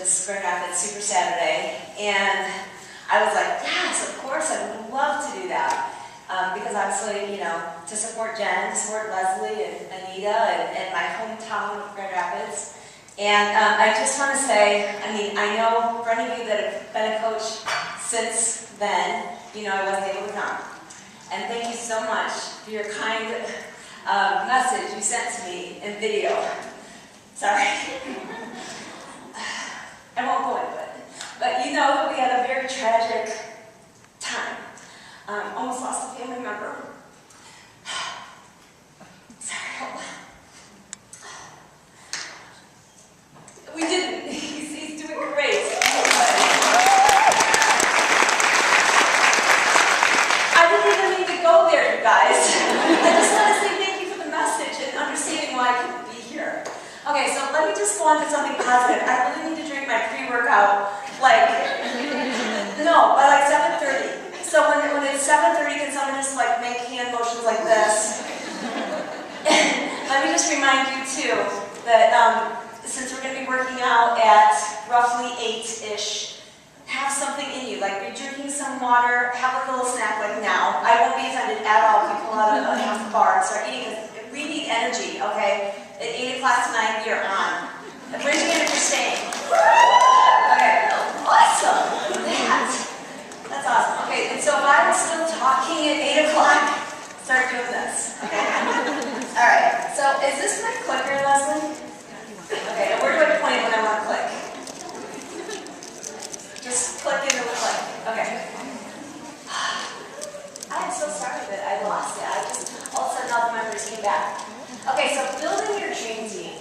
this Grand Rapids Super Saturday, and I was like, yes, of course, I would love to do that. Because obviously, you know, to support Jen, to support Leslie and Anita and my hometown of Grand Rapids. And I just want to say, I mean, I know for any of you that have been a coach since then, you know I wasn't able to come. And thank you so much for your kind message you sent to me in video. Sorry. I won't go into it. But you know that we had a very tragic time. Almost lost a family member. Sorry, hold on. We didn't. He's doing great. I didn't even need to go there, you guys. I just want to say thank you for the message and understanding why I couldn't be here. Okay, so let me just go on to something positive. I really need to drink my pre-workout, by like 7:30. So when it's 7:30, can someone just make hand motions like this? Let me just remind you too that since we're going to be working out at roughly 8-ish, have something in you. Like you're drinking some water, have a little snack like now. I won't be offended at all if you pull out a half a bar and start eating. We need energy, okay? At 8 o'clock tonight, you're on. Raise your hand if you're staying. Okay, awesome. That's awesome. Okay, and so if I was still talking at 8 o'clock, start doing this. Okay? Alright, so is this my clicker, Leslie? Okay, and where do I point when I want to click? Just click into the click. Okay. I am so sorry that I lost it. All of a sudden all the memories came back. Okay, so building your dream team.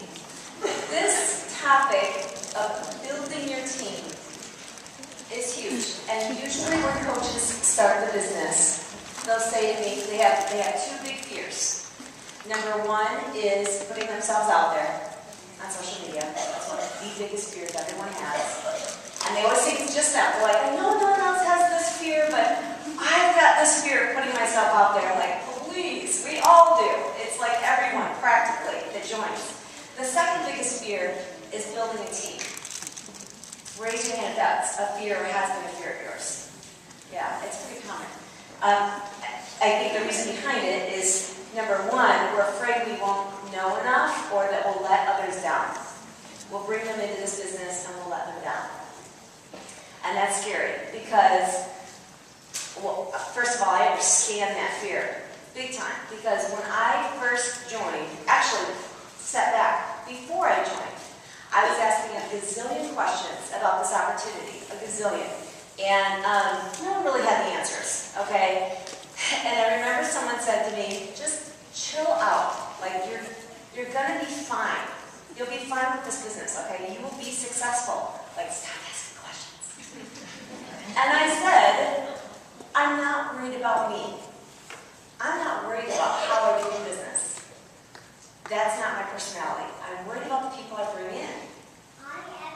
This topic of building your team is huge, and usually when coaches start the business, they'll say to me they have two big fears. Number one is putting themselves out there on social media. That's one of the biggest fears everyone has. And they always say it's just that. They're like, I know no one else has this fear, but I've got this fear of putting myself out there. I'm like, please, we all do. It's like everyone, practically, that joins. The second biggest fear is building a team. Raise your hand if that's a fear or has been a fear of yours. Yeah, it's pretty common. I think the reason behind it is, number one, we're afraid we won't know enough or that we'll let others down. We'll bring them into this business and we'll let them down. And that's scary because, well, first of all, I understand that fear big time. Because when I first joined, actually, step back, before I joined, I was asking a gazillion questions about this opportunity, a gazillion. And no one really had the answers, okay? And I remember someone said to me, just chill out. Like, you're gonna be fine. You'll be fine with this business, okay? You will be successful. Like, stop asking questions. And I said, I'm not worried about me. I'm not worried about how I do business. That's not my personality. I'm worried about the people I bring in.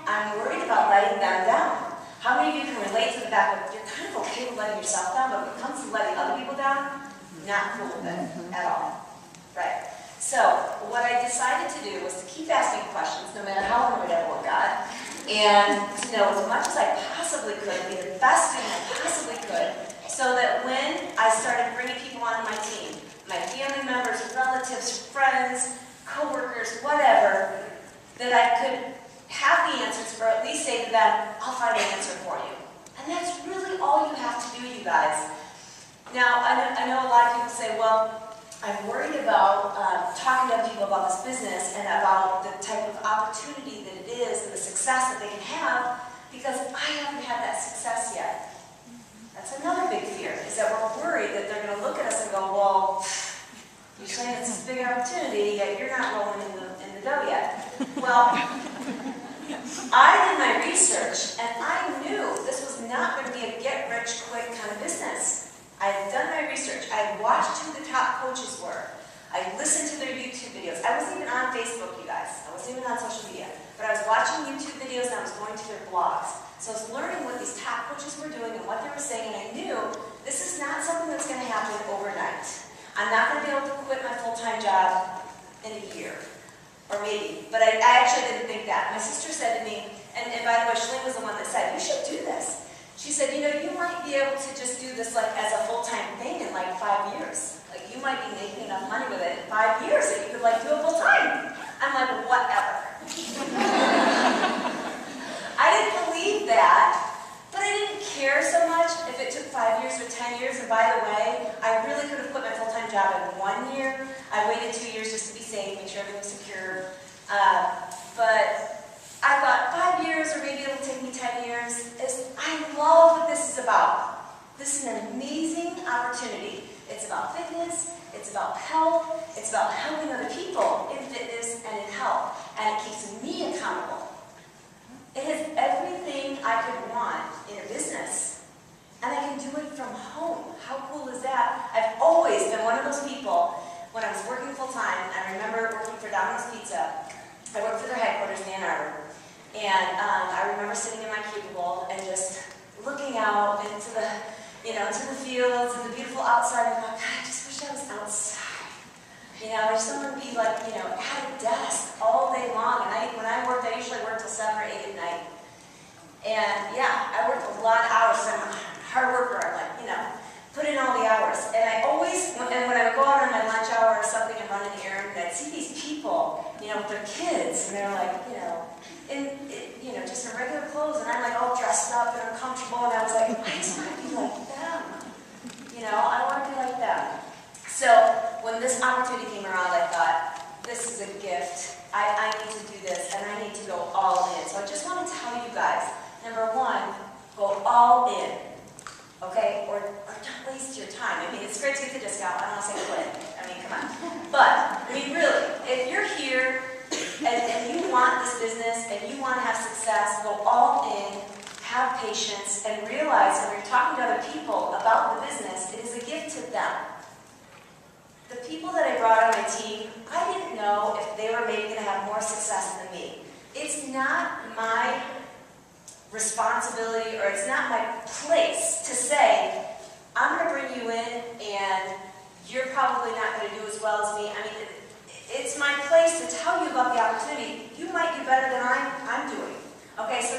I'm worried about letting them down. How many of you can relate to the fact that you're kind of okay with letting yourself down, but when it comes to letting other people down, not cool with it at all. Right. So what I decided to do was to keep asking questions, no matter how annoyed everyone got, and to know as much as I possibly could, be the best thing I possibly could, so that when I started bringing people onto my team, my family members, relatives, friends, co-workers, whatever, that I could have the answers, or at least say to them, I'll find an answer for you. And that's really all you have to do, you guys. Now, I know a lot of people say, well, I'm worried about talking to other people about this business and about the type of opportunity that it is and the success that they can have because I haven't had that success yet. That's another big fear, is that we're worried that they're going to look at us and go, well, you're saying it's a big opportunity, yet you're not rolling in the dough yet. Well, I did my research, and I knew this was not going to be a get-rich-quick kind of business. I had done my research. I had watched who the top coaches were. I listened to their YouTube videos. I wasn't even on Facebook, you guys. I wasn't even on social media. But I was watching YouTube videos, and I was going to their blogs. So I was learning what these top coaches were doing and what they were saying, and I knew this is not something that's going to happen overnight. I'm not going to be able to quit my full-time job in a year. Or maybe, but I actually didn't think that. My sister said to me, and and by the way, Shalene was the one that said, you should do this. She said, you know, you might be able to just do this like as a full-time thing in like 5 years. Like you might be making enough money with it in 5 years that you could like do it full-time. I'm like, whatever. I didn't believe that, but I didn't care so much if it took 5 years or 10 years. And by the way, I really could have quit my full-time job in 1 year. I waited 2 years just to be safe, make sure everything was secure. But I thought 5 years, or maybe it'll take me 10 years. I love what this is about. This is an amazing opportunity. It's about fitness, it's about health, it's about helping other people in fitness and in health. And it keeps me accountable. It has everything I could want in a business. And I can do it from home. How cool is that? I've always been one of those people, when I was working full-time, I remember working for Domino's Pizza. I worked for their headquarters in Ann Arbor. And I remember sitting in my cubicle and just looking out into the, to the fields and the beautiful outside. And I thought, God, I just wish I was outside. I just don't want to be like, at a desk all day long. And when I worked, I usually worked till 7 or 8 at night. And yeah, I worked a lot of hours. I'm a hard worker. I'm like, put in all the hours. And I always, and when I would go out on my lunch hour or something and run an errand, I'd see these people, with their kids, and they're like, just in regular clothes, and I'm like all dressed up and uncomfortable, and I was like, I just want to be like them. I want to be like them. So when this opportunity came around, I thought, this is a gift. I need to do this, and I need to go all in. So I just want to tell you guys, number one, go all in. Okay? Or don't waste your time. It's great to get the discount. I don't want to say quit. Come on. But, really, if you're here and you want this business and you want to have success, go all in, have patience, and realize when you're talking to other people about the business, it is a gift to them. The people that I brought on my team, I didn't know if they were maybe going to have more success than me. It's not my responsibility, or it's not my place to say, I'm going to bring you in and you're probably not going to do as well as me. It's my place to tell you about the opportunity. You might do better than I'm doing. Okay, so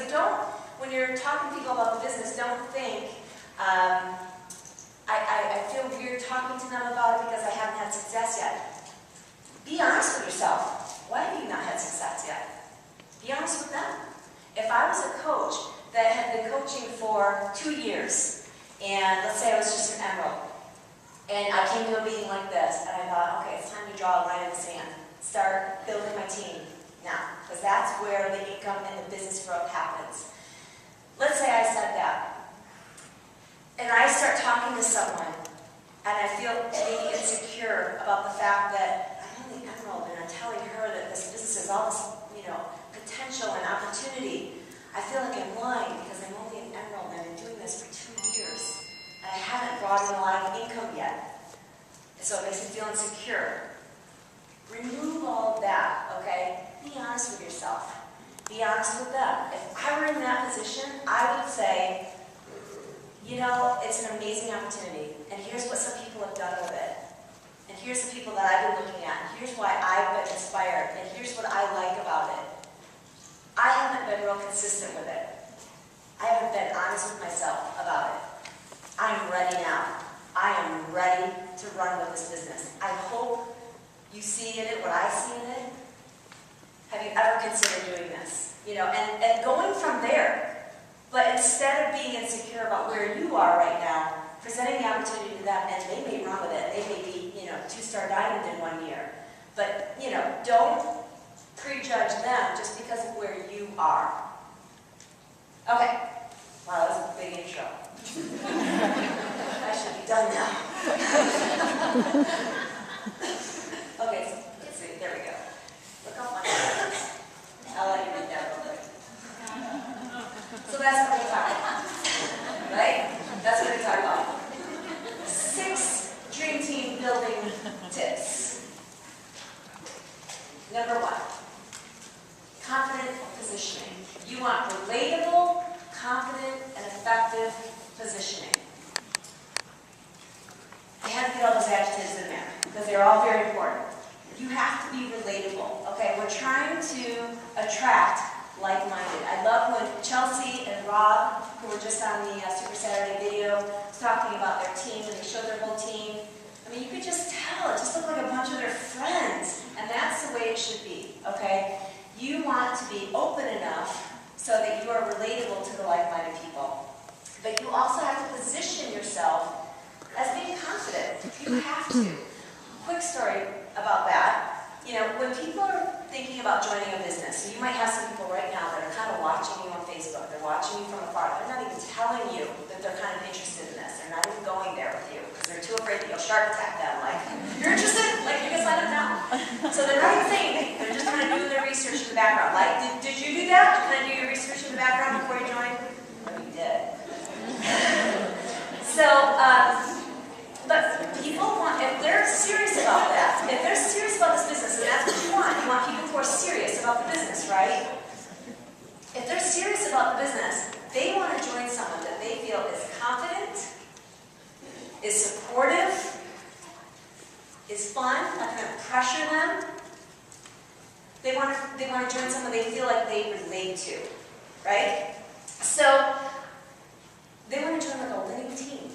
when you're talking to people about the business, don't think, I feel weird talking to them about it because I haven't had success yet. Be honest with yourself. Why have you not had success yet? Be honest with them. If I was a coach that had been coaching for 2 years, and let's say I was just an emerald, and I came to a meeting like this, and I thought, okay, it's time to draw a line in the sand. Start building my team now, because that's where the income and the business growth happens. Let's say I said that, and I start talking to someone, and I feel maybe insecure about the fact that I'm only emerald, and I'm telling her that this business has all this, potential and opportunity. I feel like I'm lying because I'm only an emerald, and I've been doing this for 2 years. And I haven't brought in a lot of income yet. So it makes me feel insecure. Remove all of that, okay? Be honest with yourself. Be honest with them. If I were in that position, I would say, it's an amazing opportunity. And here's what some people have done with it. And here's the people that I've been looking at. And here's why I've been inspired. And here's what I like about it. I haven't been real consistent with it. I haven't been honest with myself about it. I'm ready now. I am ready to run with this business. I hope you see in it what I see in it. Have you ever considered doing this? And going from there. But instead of being insecure about where you are right now, presenting the opportunity to them, and they may run with it. They may be, 2-star diamond in 1 year. But, don't prejudge them just because of where you are. Okay. Wow, that was a big intro. I should be done now. Okay, so let's see. There we go. Look how funny that is. I'll let you read that real quick. So that's what we're talking about. Right? That's what we're talking about. 6 dream team building tips. Number 1. Confident positioning. You want relatable, confident, and effective positioning. I had to get all those adjectives in there because they're all very important. You have to be relatable. Okay, we're trying to attract like-minded. I love when were just on the Super Saturday video talking about their team, and they showed their whole team. I mean, you could just tell, it just looked like a bunch of their friends. And that's the way it should be, okay? You want to be open enough so that you are relatable to the like-minded people. But you also have to position yourself as being confident. You have to. Quick story about that. You know, when people are thinking about joining a business, so you might have some people right now that are kind of watching you on Facebook. They're watching you from afar. They're not even telling you that they're kind of interested in this. They're not even going there with you because they're too afraid that you'll shark attack them. Like, you're interested? Like, you can sign up now. So they're not even saying anything. They're just kind of doing their research in the background. Like, did you do that? Did you kind of do your research in the background before you joined? Oh, you did. So, but people want, if they're serious about that, if they're serious about this business, and that's what you want people who are serious about the business, right? If they're serious about the business, they want to join someone that they feel is confident, is supportive, is fun, not going to pressure them. They want to join someone they feel like they relate to, right? So, they want to join like a winning team.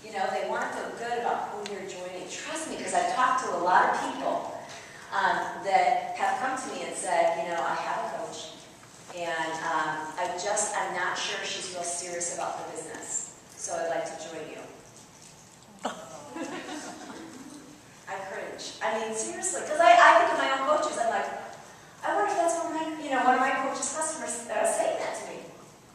You know, they want to feel good about who you're joining. Trust me, because I've talked to a lot of people that have come to me and said, you know, I have a coach, and I'm not sure she's real serious about the business, so I'd like to join you. I cringe. I mean, seriously, because I think of my own coaches. I'm like, I wonder if that's one of my coaches' customers saying that to me.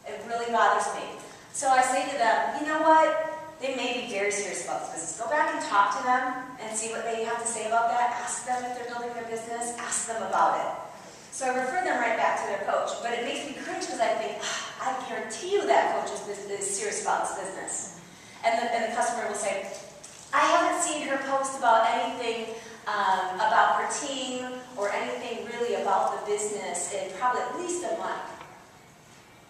It really bothers me. So I say to them, you know what? They may be very serious about this business. Go back and talk to them and see what they have to say about that. Ask them if they're building their business. Ask them about it. So I refer them right back to their coach. But it makes me cringe because I think, I guarantee you that coach is serious about this business. And the customer will say, I haven't seen her post about anything about her team or anything really about the business in probably at least a month.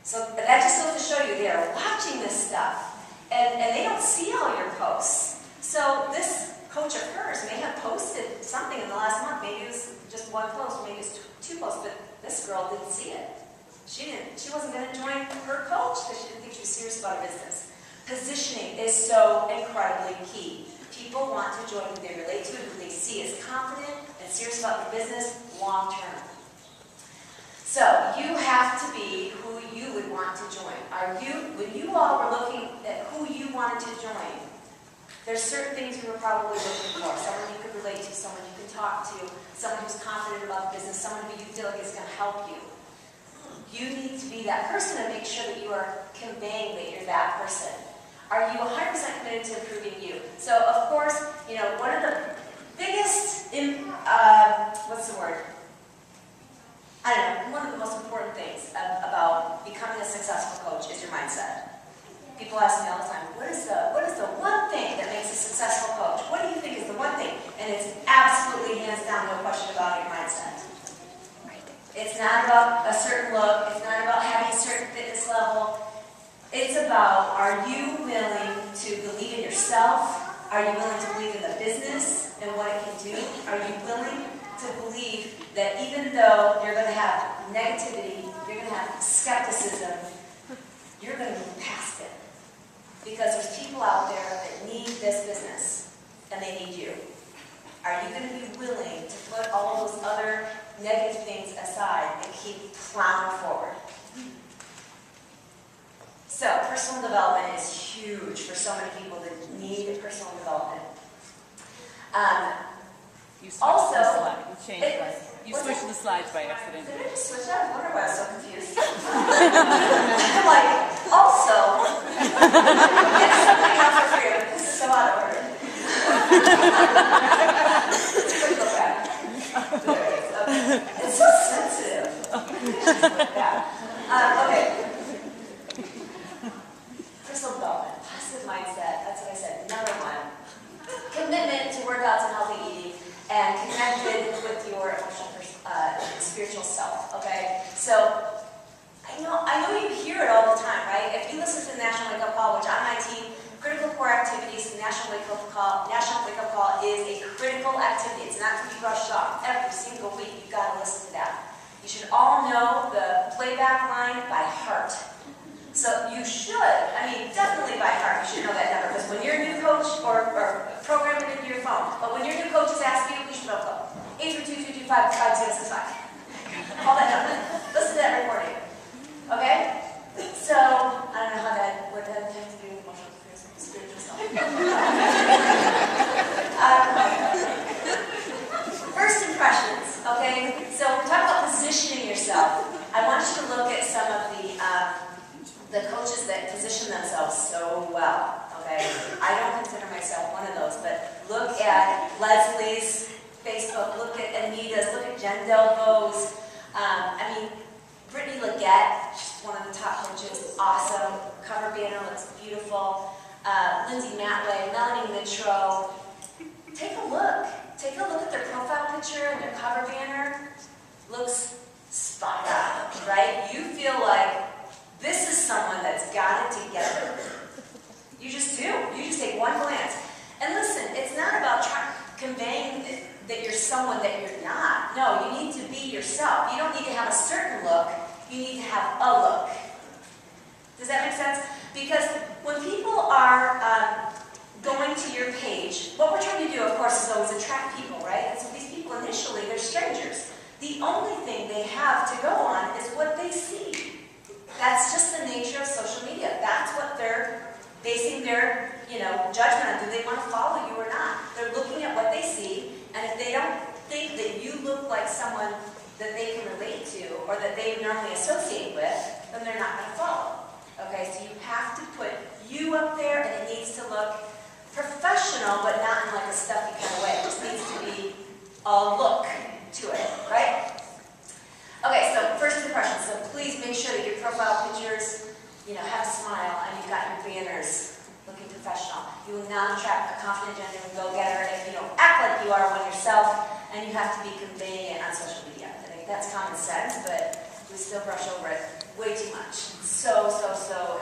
So that just goes to show you they are watching this stuff. And they don't see all your posts. So this coach of hers may have posted something in the last month. Maybe it was just one post, maybe it was two posts, but this girl didn't see it. She wasn't going to join her coach because she didn't think she was serious about her business. Positioning is so incredibly key. People want to join who they relate to and who they see as confident and serious about their business long term. So you have to be who you would want to join. When you all were looking at who you wanted to join, there's certain things you were probably looking for. Someone you could relate to, someone you can talk to, someone who's confident about the business, someone who you feel like is going to help you. You need to be that person and make sure that you are conveying that you're that person. Are you 100% committed to improving you? So, of course, you know, one of the biggest, one of the most important things about becoming a successful coach is your mindset. People ask me all the time, what is the one thing that makes a successful coach? What do you think is the one thing? And it's absolutely, hands down, no question about your mindset. It's not about a certain look. It's not about having a certain fitness level. It's about, are you willing to believe in yourself? Are you willing to believe in the business and what it can do? Are you willing to believe that even though you're going to have negativity, you're going to have skepticism, you're going to move past it? Because there's people out there that need this business, and they need you. Are you going to be willing to put all those other negative things aside and keep plowing forward? So, personal development is huge for so many people that need personal development. You switched also, the slide. You switched the slides by accident. Did I just switch that? I wonder why I was so confused. I'm like, also, it's something else for free. This is so out of order. Quick look back. There it is. Okay. It's so sensitive. Okay. Personal development, positive mindset. That's what I said. Number one. Commitment to workouts and healthy eating, and connected with your emotional, spiritual self. Okay, so I know you hear it all the time, right? If you listen to the National Wake Up Call, which on my team, critical core activities, the National Wake Up Call is a critical activity. It's not to be brushed off. Every single week, you've got to listen to that. You should all know the playback line by heart. So you should, definitely by heart, you should know that number. Because when you're a new coach, or program it into your phone, but when your new coaches ask you, you should know it. 832-225-5065. Call that number. Listen to that recording. Okay? So, I don't know what that has to do with emotional spiritual stuff. First impressions, okay? So we're talking about positioning yourself. I want you to look at some of the coaches that position themselves so well, okay? I don't consider myself one of those, but look at Leslie's Facebook, look at Anita's, look at Jen Delbo's. Brittany Leggett, she's one of the top coaches, awesome. Cover banner looks beautiful. Lindsay Matway, Melanie Mitro. Take a look. Take a look at their profile picture and their cover banner. Looks spot on, right? You feel like this is someone that's got it together. You just do. You just take one glance. And listen, it's not about conveying that you're someone that you're not. No, you need to be yourself. You don't need to have a certain look. You need to have a look. Does that make sense? Because when people are going to your page, what we're trying to do, of course, is always attract people, right? And so these people initially, they're strangers. The only thing they have to go on is what they see. That's just the nature of social media. That's what they're basing their, judgment on. Do they want to follow you or not? They're looking at what they see, and if they don't think that you look like someone that they can relate to or that they normally associate with, then they're not going to follow. Okay, so you have to put you up there, and it needs to look professional, but not in like a stuffy kind of way. It just needs to be a look to it, right? Okay, so first impressions. So please make sure that your profile pictures, have a smile, and you've got your banners looking professional. You will not attract a confident, genuine go-getter if you don't act like you are one yourself, and you have to be conveying it on social media. I think that's common sense, but we still brush over it way too much. So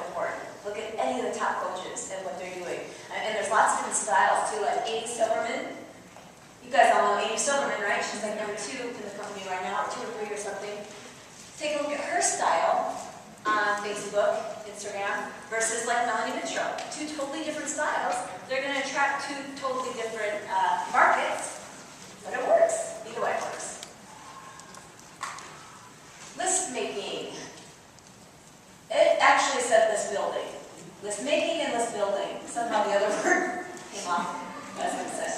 important. Look at any of the top coaches and what they're doing. And there's lots of different styles too, like Amy Silverman. You guys all know Amy Silverman, right? She's like number 2 in the company right now, or 2 or 3 or something. Take a look at her style on Facebook, Instagram, versus like Melanie Mitro. 2 totally different styles. They're going to attract 2 totally different markets, but it works. Either way it works. List making. It actually said list building. List making and list building. Somehow the other word came off. That's what it said.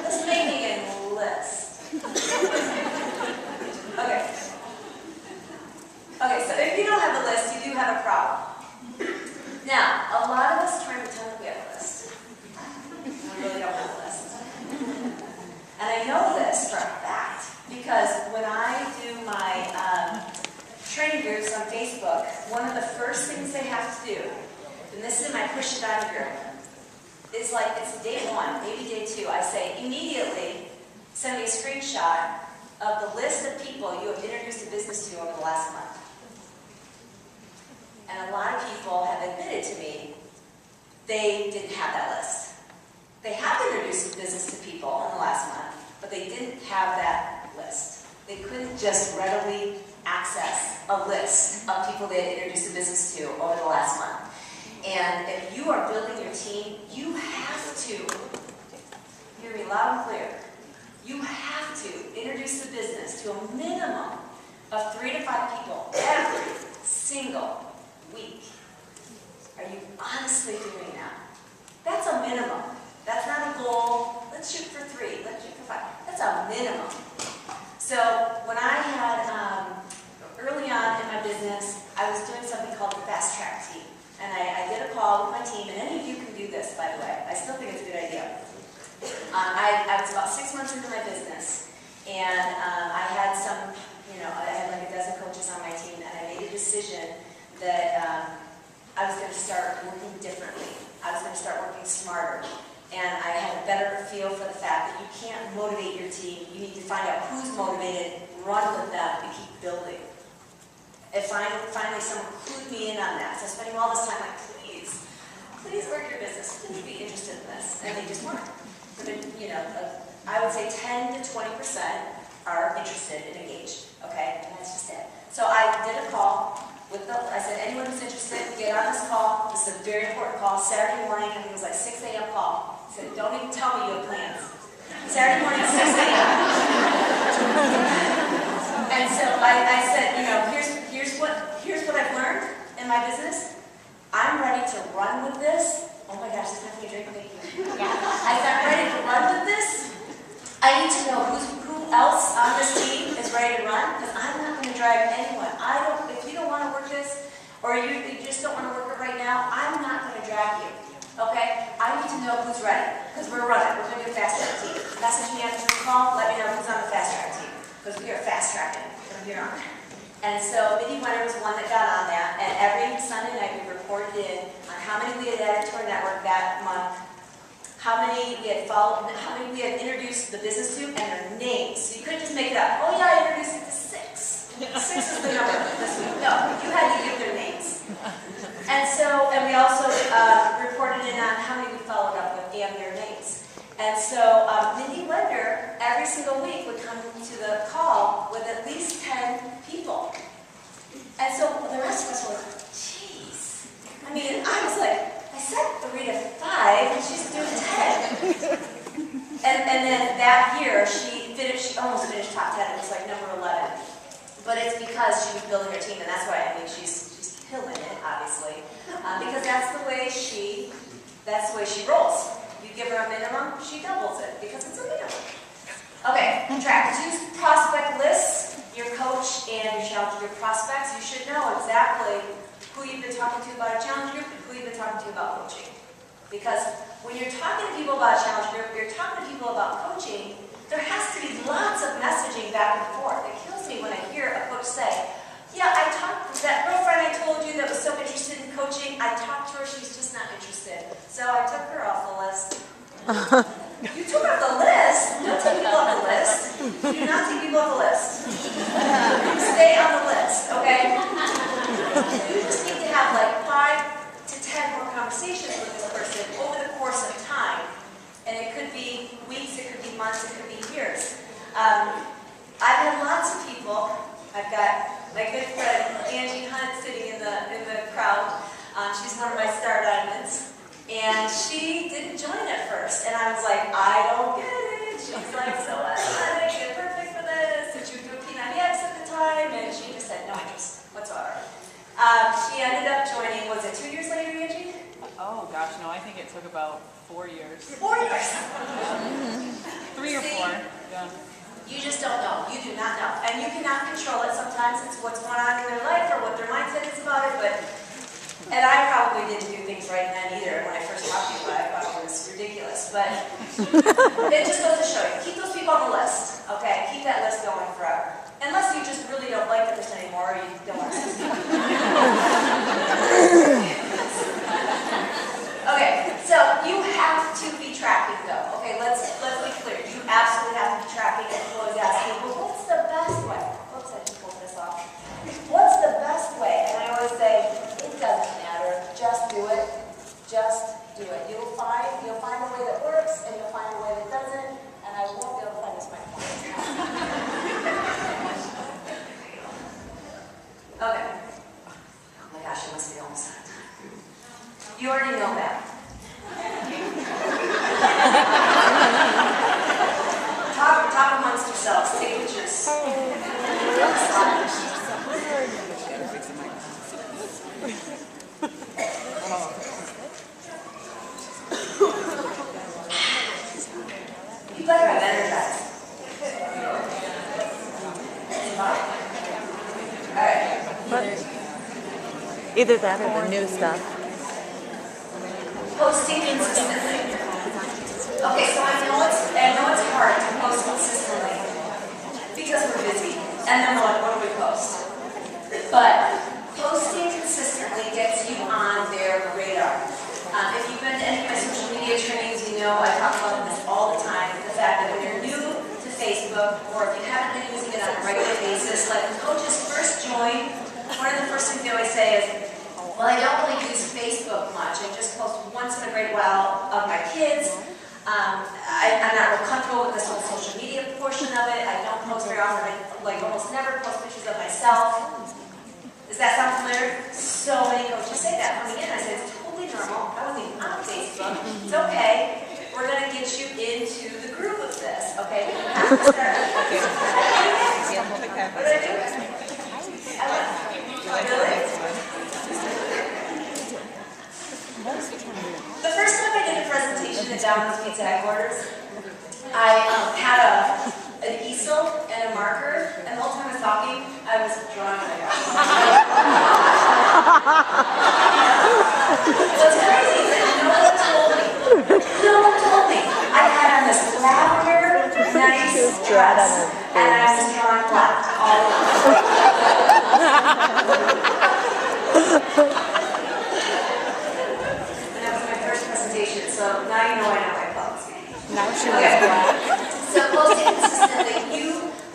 List making and list. Okay, so if you don't have a list, you do have a problem. Now, a lot of us try to pretend that we have a list. We really don't have a list. And I know this for a fact, because when I do my training groups on Facebook, one of the first things they have to do, and this is in my push it on group, is like, it's day 1, maybe day 2, I say, immediately send me a screenshot of the list of people you have introduced a business to over the last month. And a lot of people have admitted to me they didn't have that list. They have introduced a business to people in the last month, but they didn't have that list. They couldn't just readily access a list of people they had introduced a business to over the last month. And if you are building your team, you have to, hear me loud and clear, you have to introduce the business to a minimum of 3 to 5 people every single week. Are you honestly doing that? That's a minimum. That's not a goal. Let's shoot for 3. Let's shoot for 5. That's a minimum. So when I had, early on in my business, I was doing something called the fast track team. And I did a call with my team, and any of you can do this, by the way. I still think it's a good idea. I was about 6 months into my business, and I had some, I had like a dozen coaches on my team, and I made a decision that I was going to start working differently. I was going to start working smarter. And I had a better feel for the fact that you can't motivate your team. You need to find out who's motivated, run with them, and keep building. And finally someone clued me in on that. So spending all this time like, please work your business. Please be interested in this. And they just weren't. I would say 10 to 20% are interested and engaged. Okay? And that's just it. So I did a call with I said, anyone who's interested, get on this call. This is a very important call. Saturday morning, I think it was like 6 a.m. call. I said, don't even tell me you have plans. Saturday morning, 6 a.m. And so I said, you know, here's what I've learned in my business. I'm ready to run with this. Oh my gosh, this is not a drink, thank you. I said, I'm ready to run with this. I need to know who else on this team is ready to run, because I'm not going to drag anyone. If you don't want to work this, or you just don't want to work it right now, I'm not going to drag you. Okay? I need to know who's ready, because we're running. We're going to do a fast track team. Message me after the call, let me know who's on the fast track team, because we are fast tracking from here on. And so Mindy Winter was one that got on that, and every Sunday night we reported in on how many we had added to our network that month, how many we had followed, how many we had introduced the business to, and their names. So you couldn't just make it up. Oh yeah, I introduced it to 6. 6 is the number this week. No, you had to give their names. And we also reported in on how many we followed up with and their names. And so Mindy Winter every single week would come to the call with at least 10 people. And so the rest of us were like, geez. I mean, I was like, I said 3 to 5, and she's doing 10. And then that year, she almost finished top 10. It was like number 11. But it's because she was building her team, and that's why I mean she's killing it, obviously, because that's the way she rolls. You give her a minimum, she doubles it because it's a minimum. Okay, track 2 prospect lists. Your coach and your challenge group prospects. You should know exactly who you've been talking to about a challenge group and who you've been talking to about coaching. Because when you're talking to people about a challenge group, you're talking to people about coaching, there has to be lots of messaging back and forth. It kills me when I hear a coach say, yeah, I talked to that girlfriend I told you that was so interested in coaching, I talked to her, she's just not interested. So I took her off the list. You took her off the list? Don't take people off the list. Do not take people off the list. Stay on the list, okay? You just need to have like 5 to 10 more conversations with this person over the course of time. And it could be weeks, it could be months, it could be years. I've had lots of people. I've got my good friend Angie Hunt sitting in the crowd. She's one of my star diamonds. And she didn't join at first. And I was like, I don't get it. She's like so athletic and perfect for this. And she would do a P90X at the time. And she just had no interest whatsoever. She ended up joining, was it 2 years later, Angie? Oh gosh, no, I think it took about 4 years. 4 years? 3 or 4, yeah. You just don't know. You do not know. And you cannot control it. Sometimes it's what's going on in their life or what their mindset is about it. And I probably didn't do things right then either. When I first talked to you about it, I thought it was ridiculous. But it just goes to show you. Keep those people on the list. Okay? Keep that list going forever. Unless you just really don't like the person anymore or you don't want to see them. Okay, so you have to be tracking though. Okay, let's be clear. You absolutely have to be tracking, and people always ask me, well, what's the best way? Oops, I just pulled this off. What's the best way? And I always say, it doesn't matter. Just do it. Just do it. You'll find a way that works, and you'll find a way that doesn't, and I won't be able to find this microphone. Okay. Oh my gosh, it must be almost out of time. You already know that. Talk amongst yourselves. Take pictures. You better have energized. All right. Either that or the new stuff. Posting consistently. Okay, so I know it's hard to post consistently because we're busy, and then we're like, what do we post? But posting consistently gets you on their radar. If you've been to any of my social media trainings, you know I talk about this all the time. The fact that when you're new to Facebook, or if you haven't been using it on a regular basis, like when coaches first join, one of the first things they always say is, well, I don't really use Facebook much. I just post once in a great while of my kids. I'm not real comfortable with this whole social media portion of it. I don't post very often. I almost never post pictures of myself. Does that sound familiar? The first time I did a presentation at Domino's Pizza headquarters, I had an easel and a marker, and the whole time I was talking, I was drawing my What's crazy is that no one told me. No one told me. I had on this lavender, nice dress, and I was drawing black all over. And that was my first presentation, so now you know I know my clothes. Now she was black. So posting consistently,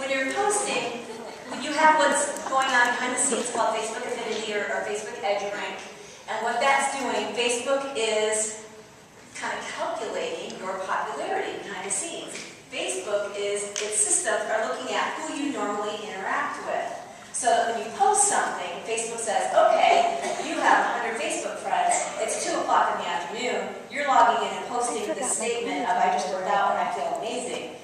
when you're posting, when you have what's going on behind the scenes called Facebook Affinity or Facebook Edge Rank, and what that's doing, Facebook is kind of calculating your popularity behind the scenes. Facebook is, its systems are looking at who you normally interact with. So that when you post something, Facebook says, okay, you have 100 Facebook friends, it's 2 o'clock in the afternoon, you're logging in and posting this statement of I just worked out and I feel amazing.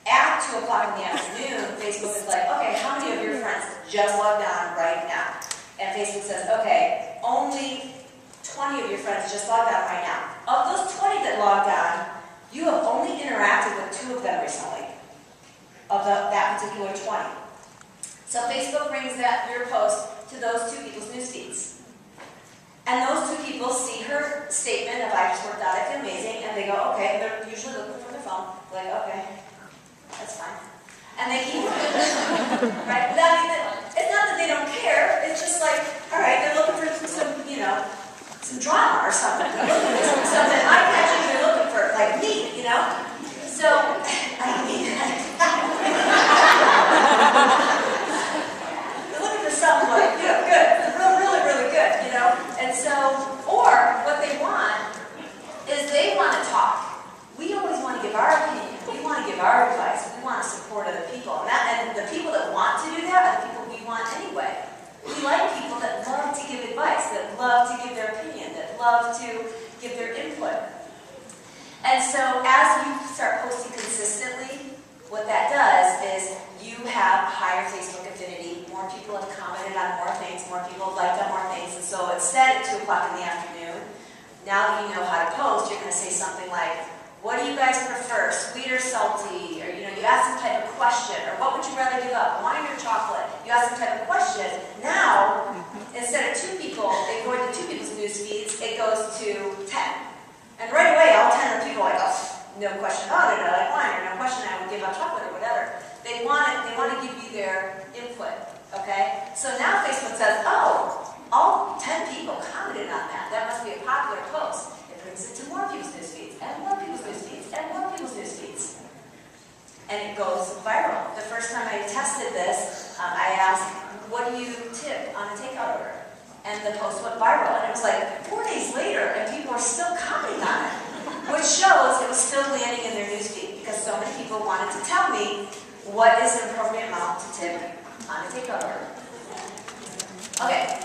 At 2 o'clock in the afternoon, Facebook is like, okay, how many of your friends just logged on right now? And Facebook says, okay, only 20 of your friends just logged on right now. Of those 20 that logged on, you have only interacted with 2 of them recently, of that particular 20. So Facebook brings your post to those 2 people's news feeds. And those 2 people see her statement of I just worked out, I feel amazing, and they go, okay, they're usually looking for their phone, like, okay, that's fine. And they keep moving, right? It's not that they don't care, it's just like, all right, they're looking for some, some drama or something. They're looking for something eye-catching, they're looking for, like me, So, I mean, something like, good, really, really good, And so, or what they want is they want to talk. We always want to give our opinion. We want to give our advice. We want to support other people. And the people that want to do that are the people we want anyway. We like people that love to give advice, that love to give their opinion, that love to give their input. And so as you start posting consistently, what that does is you have higher Facebook affinity, more people have commented on more things, more people have liked on more things, and so instead at 2 o'clock in the afternoon, now that you know how to post, you're going to say something like, what do you guys prefer, sweet or salty? Or you ask some type of question, or what would you rather give up, wine or chocolate? You ask some type of question. Now, instead of 2 people, going to 2 people's news feeds, it goes to 10. And right away, all 10 of the people are like, oh, no question about it, I like wine, or no question, I would give up chocolate or whatever. They want to give you their input, okay? So now Facebook says, oh, all 10 people commented on that. That must be a popular post. It brings it to more people's news feeds, and more people's news feeds, and more people's news feeds. And it goes viral. The first time I tested this, I asked, what do you tip on a takeout order? And the post went viral. And it was like 4 days later, and people were still commenting on it. Which shows it was still landing in their newsfeed because so many people wanted to tell me what is an appropriate amount to tip on a takeout order. Okay.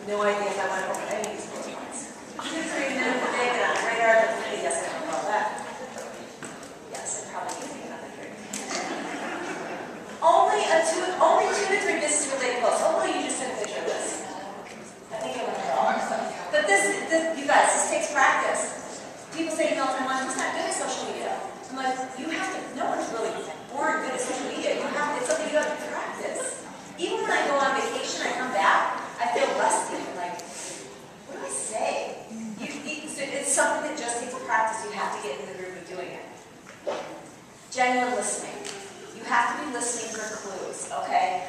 No idea if I went over any of these bullet points. 2 to 3 minutes a day, get on the radar, but yes, I don't know that. Yes, I probably can think another 3. Only 2 to 3 business-related posts. Hopefully you just took a picture of this. I think I went through all our stuff. But this, you guys, this takes practice. People say, I'm just not good at social media. I'm like, no one's really born good at social media. It's something you have to practice. Even when I go on vacation, I come back, I feel rusty. I'm like, what do I say? It's something that just takes practice. You have to get in the groove of doing it. Genuine listening. You have to be listening for clues, okay?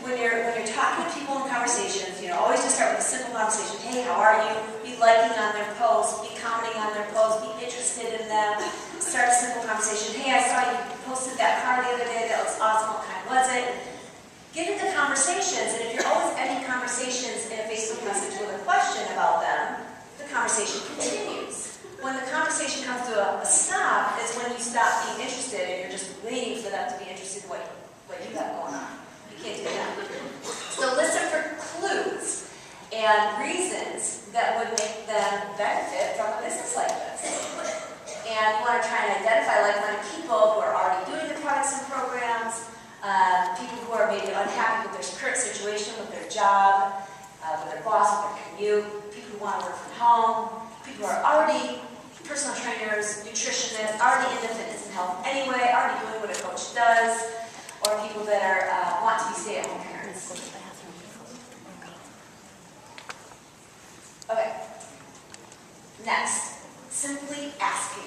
When you're talking to people in conversations, always just start with a simple conversation. Hey, how are you? Be liking on their posts, be commenting on their posts, be interested in them. Start a simple conversation. Hey, I saw you posted that car the other day. That looks awesome. What kind was it? Get into conversations, and if you're always ending conversations in a Facebook message with a question about them, the conversation continues. When the conversation comes to a stop is when you stop being interested and you're just waiting for them to be interested in what you got going on. You can't do that. So listen for clues and reasons that would make them benefit from a business like this. And you want to try and identify like-minded people who are already unhappy with their current situation, with their job, with their boss, with their commute, people who want to work from home, people who are already personal trainers, nutritionists, already into fitness and health anyway, already doing what a coach does, or people that are want to be stay-at-home parents. Okay. Next, simply asking.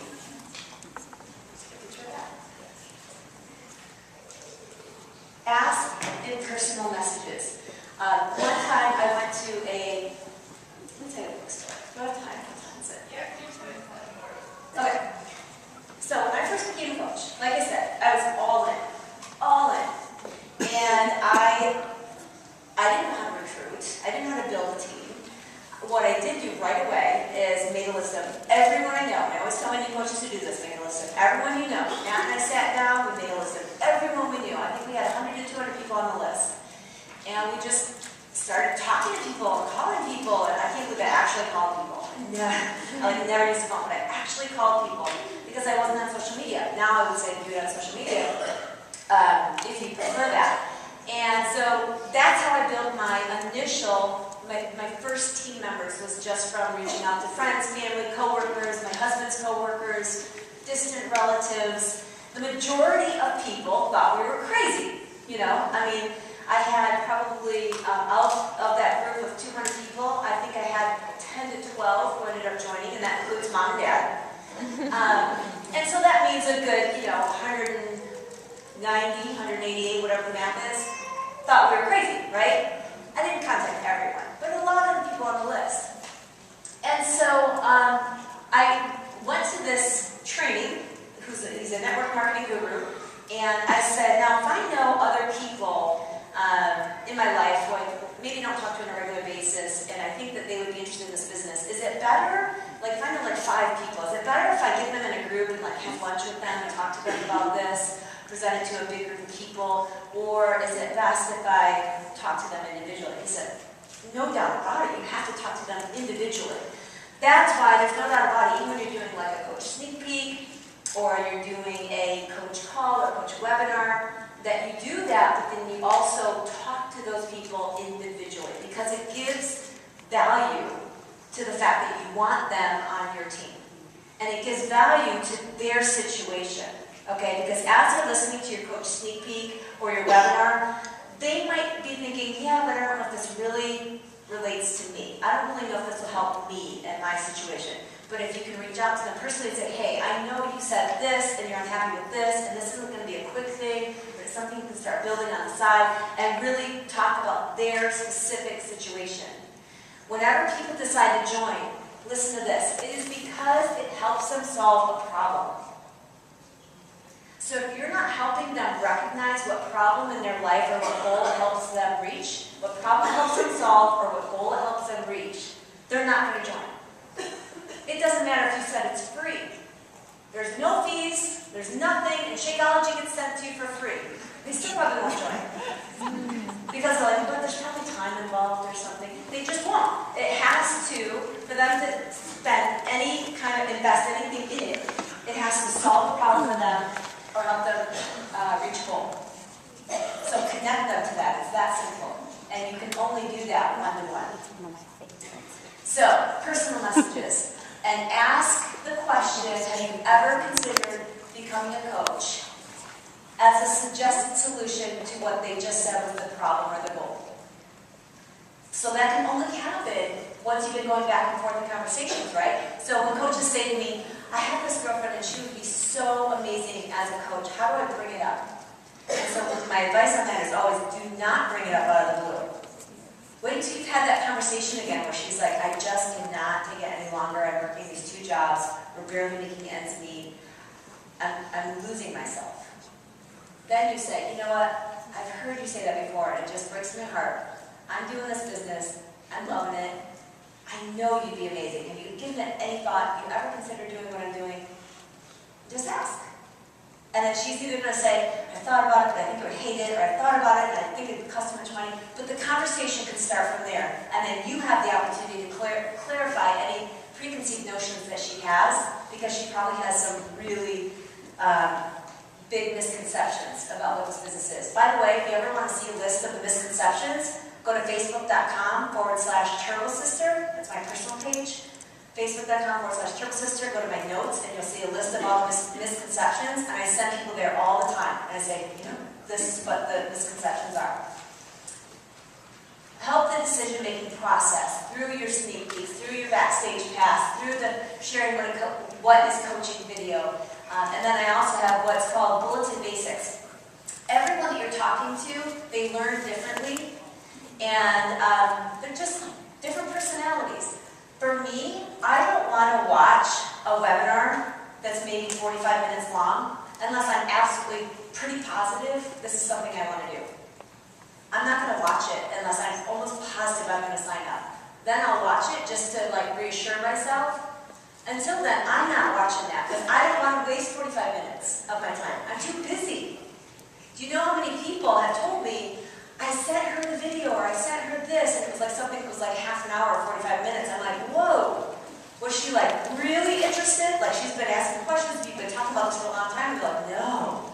Ask in personal messages. One time I went to a, let me tell you a quick story. Do I have time? What time is it? Okay. So when I first became a coach, like I said, I was all in. All in. And I didn't know how to recruit. I didn't know how to build a team. What I did do right away is made a list of everyone I know. I always tell my new coaches to do this, make a list of everyone you know. Matt and I sat down, we made a list of everyone we knew. I think we had 100 to 200 people on the list. And we just started talking to people, calling people, and I can't believe I actually called people. I never used a phone, but I actually called people because I wasn't on social media. Now I would say do it on social media if you prefer that. And so that's how I built my initial, my first team members was just from reaching out to friends, family, coworkers, my husband's coworkers, distant relatives. The majority of people thought we were crazy, you know. I mean, I had probably, of that group of 200 people, I think I had 10 to 12 who ended up joining, and that includes mom and dad. And so that means a good, 190, 188, whatever the math is, thought we were crazy, right? I didn't contact everyone, but a lot of the people on the list. And so I went to this training, he's a network marketing guru, and I said, now if I know other people in my life who I maybe don't talk to on a regular basis, and I think that they would be interested in this business, is it better, like if I know like 5 people, is it better if I get them in a group and like have lunch with them and talk to them about this, present it to a big group of people, or is it best if I talk to them individually? He said, no doubt about it, you have to talk to them individually. That's why there's no doubt about it, even when you're doing like a coach sneak peek, or you're doing a coach call or coach webinar, that you do that, but then you also talk to those people individually, because it gives value to the fact that you want them on your team. And it gives value to their situation, okay? Because as they're listening to your coach sneak peek or your webinar, they might be thinking, yeah, but I don't know if this really relates to me. I don't really know if this will help me in my situation. But if you can reach out to them personally and say, hey, I know you said this, and you're unhappy with this, and this isn't going to be a quick thing, but it's something you can start building on the side, and really talk about their specific situation. Whenever people decide to join, listen to this. It is because it helps them solve a problem. So if you're not helping them recognize what problem in their life or what goal it helps them reach, what problem helps them solve or what goal it helps them reach, they're not going to join. It doesn't matter if you said it's free. There's no fees, there's nothing, and Shakeology gets sent to you for free. They still probably won't join. Because they're like, but there's probably time involved or something. They just won't. It has to, for them to spend any kind of, invest anything in it, it has to solve a problem for them or help them reach goal. So connect them to that. It's that simple. And you can only do that one-to-one. So, personal messages. And ask the question, have you ever considered becoming a coach as a suggested solution to what they just said was the problem or the goal? So that can only happen once you've been going back and forth in conversations, right? So when coaches say to me, I have this girlfriend and she would be so amazing as a coach, how do I bring it up? And so my advice on that is always do not bring it up out of the blue. Wait until you've had that conversation again where she's like, I just cannot take it any longer. I'm working these 2 jobs. We're barely making ends meet. I'm losing myself. Then you say, you know what? I've heard you say that before and it just breaks my heart. I'm doing this business. I'm loving it. I know you'd be amazing. Have you given it any thought? Have you ever considered doing what I'm doing? Just ask. And then she's either going to say, I thought about it, but I think I would hate it, or I thought about it, and I think it would cost too much money. But the conversation can start from there. And then you have the opportunity to clarify any preconceived notions that she has, because she probably has some really big misconceptions about what this business is. By the way, if you ever want to see a list of the misconceptions, go to facebook.com/TurboSister. That's my personal page. Facebook.com/TurboSister. Go to my notes and you'll see a list of all the misconceptions. And I send people there all the time. And I say, this is what the misconceptions are. Help the decision-making process through your sneak peeks, through your backstage pass, through the sharing what is coaching video. And then I also have what's called bulleted basics. Everyone that you're talking to, they learn differently, and they're just different personalities. For me, I don't want to watch a webinar that's maybe 45 minutes long unless I'm absolutely pretty positive this is something I want to do. I'm not going to watch it unless I'm almost positive I'm going to sign up. Then I'll watch it just to reassure myself. Until then, I'm not watching that because I don't want to waste 45 minutes of my time. I'm too busy. Do you know how many people have told me, I sent her the video or I sent her this, and it was something that was half an hour or 45 minutes. I'm like, whoa. Was she really interested? She's been asking questions, you've been talking about this for a long time. You're like, no.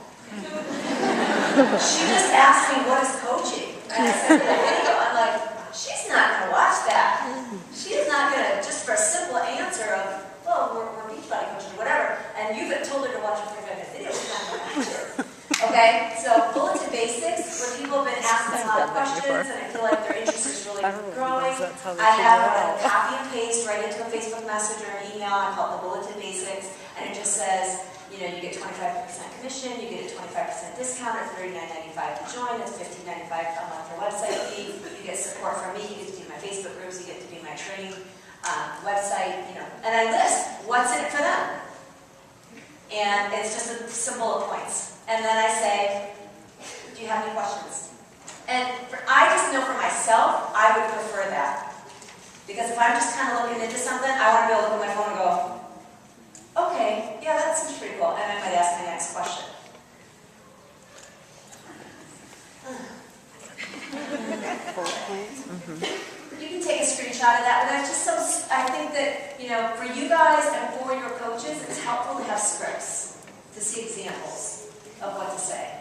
She just asked me what is coaching. And I sent her the video. I'm like, she's not going to watch that. She's not going to, just for a simple answer of, well, we're Beachbody coaches or whatever, and you've told her to watch a 45-minute video, she's not going to watch it. Okay? So, bulleted basics, where people have been asking a lot of questions, and I feel like their interest is really growing. I have a copy and paste right into a Facebook message or an email. I call it the bulleted basics, and it just says, you get 25% commission, you get a 25% discount at $39.95 to join, it's $15.95 a month for website fee, you get support from me, you get to do my Facebook groups, you get to do my training website, and I list what's in it for them. And it's just some bullet points. And then I say, do you have any questions? And I just know for myself, I would prefer that. Because if I'm just kind of looking into something, I want to be able to look at my phone and go, okay, yeah, that seems pretty cool. And I might ask my next question. You can take a screenshot of that, but that's just I think that, for you guys and for your coaches, it's helpful to have scripts to see examples of what to say.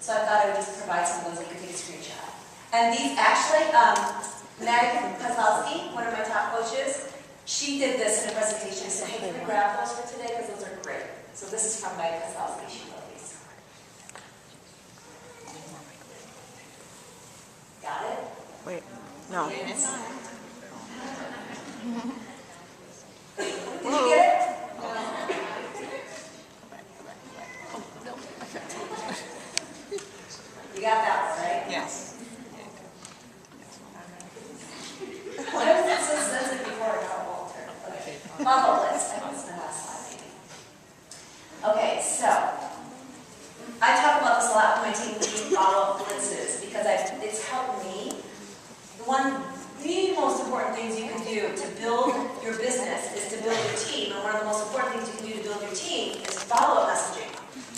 So I thought I would just provide some of those that you could take a screenshot. And these actually, Meg Kozlowski, one of my top coaches, she did this in a presentation. I said, hey, can we grab those for today? Because those are great. So this is from Meg Kozlowski. She wrote these. Got it? Wait, no. Yes. Did you get it? You got that one, right? Yes. Why was it so sensitive before I got Walter? Okay. Follow list. I missed the last slide, maybe. Okay, so I talk about this a lot with my team, follow-up blitzes, because it's helped me. The most important things you can do to build your business is to build your team, and one of the most important things you can do to build your team is follow-up messaging.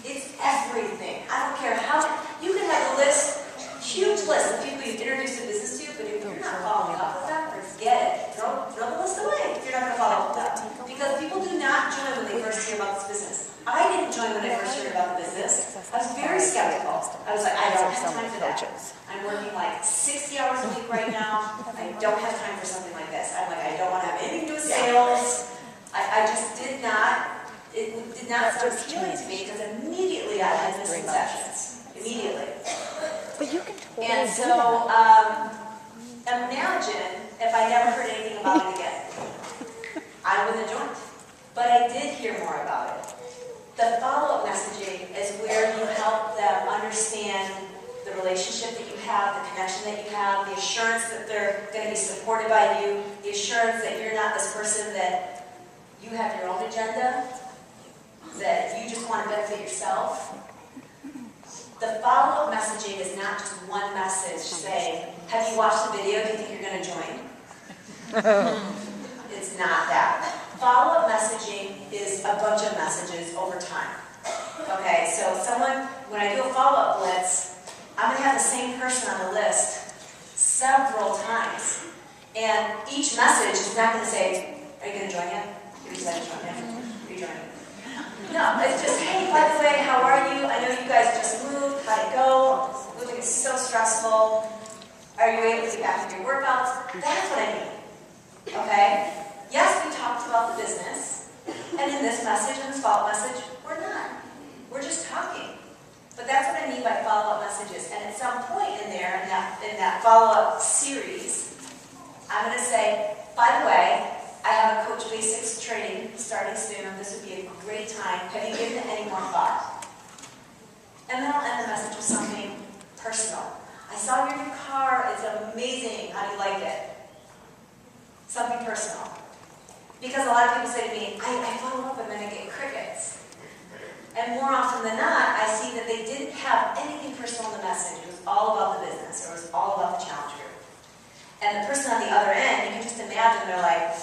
It's everything. I don't care how, you can have a list, huge list of people you've introduced a business to, but if you're not following up with them, forget it. Throw the list away if you're not going to follow up with them. Because people do not join when they first hear about this business. I didn't join when I first heard about the business. I was very skeptical. I was like, I don't have time for that. I'm working 60 hours a week right now. I don't have time for something like this. I'm like, I don't want to have anything to do with sales. I just did not, it did not start appealing to me because immediately I had misconceptions. Immediately. But you can totally And do so, that. imagine if I never heard anything about it again. I wouldn't have joined. But I did hear more about it. The follow-up messaging is where you help them understand the relationship that you have, the connection that you have, the assurance that they're going to be supported by you, the assurance that you're not this person that you have your own agenda, that you just want to benefit yourself. The follow-up messaging is not just one message saying, have you watched the video? Do you think you're going to join? It's not that. Follow-up messaging is a bunch of messages over time. Okay, so when I do a follow-up blitz, I'm going to have the same person on the list several times. And each message is not going to say, are you going to join yet? Are you decided to join yet? Are you joining? No, it's just, hey, by the way, how are you? I know you guys just moved. How'd it go? Moving is so stressful. Are you able to get back into your workouts? That's what I mean. Okay? Yes, we talked about the business. And in this message, in this follow-up message, we're not. We're just talking. But that's what I mean by follow-up messages. And at some point in there, in that follow-up series, I'm going to say, by the way, I have a Coach Basics training starting soon. This would be a great time. Have you given it any more thought? And then I'll end the message with something personal. I saw your new car. It's amazing. How do you like it? Something personal. Because a lot of people say to me, I follow up and then I get crickets. And more often than not, I see that they didn't have anything personal in the message. It was all about the business, or it was all about the challenge group. And the person on the other end, you can just imagine, they're like,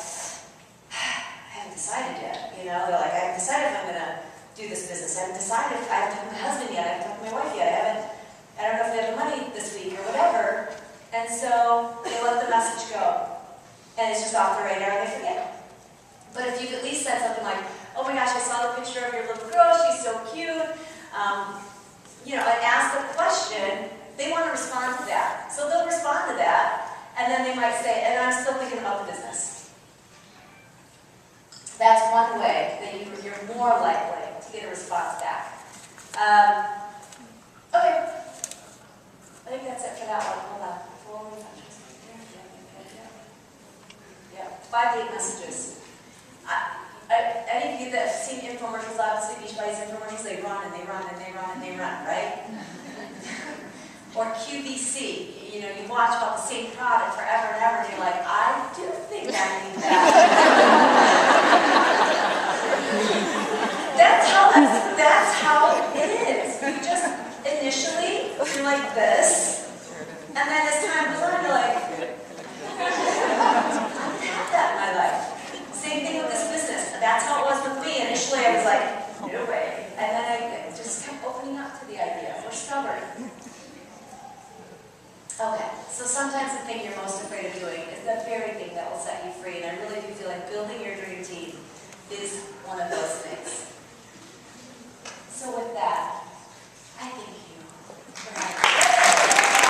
I haven't decided yet. You know, they're like, I haven't decided if I'm going to do this business. I haven't decided if I haven't talked to my husband yet. I haven't talked to my wife yet. I don't know if they have the money this week or whatever. And so they let the message go. And it's just off the radar and they forget. But if you've at least said something like, oh my gosh, I saw the picture of your little girl, she's so cute. You know, and ask a question, they want to respond to that. So they'll respond to that, and then they might say, and I'm still thinking about the business. That's one way that you're more likely to get a response back. Okay. I think that's it for that one. Hold on. Yeah, 5 to 8 messages. Any of you that have seen infomercials, obviously Beachbody's infomercials, they run and they run and they run and they run, right? Or QVC, you know, you watch about the same product forever and ever, and you're like, I do think I need that. that's how it is. You just initially you're like this, and then as time goes on, you're like, I don't have that in my life. Same thing with this business. That's how it was with me. Initially, I was like, no way. And then I just kept opening up to the idea. We're stubborn. Okay, so sometimes the thing you're most afraid of doing is the very thing that will set you free. And I really do feel like building your dream team is one of those things.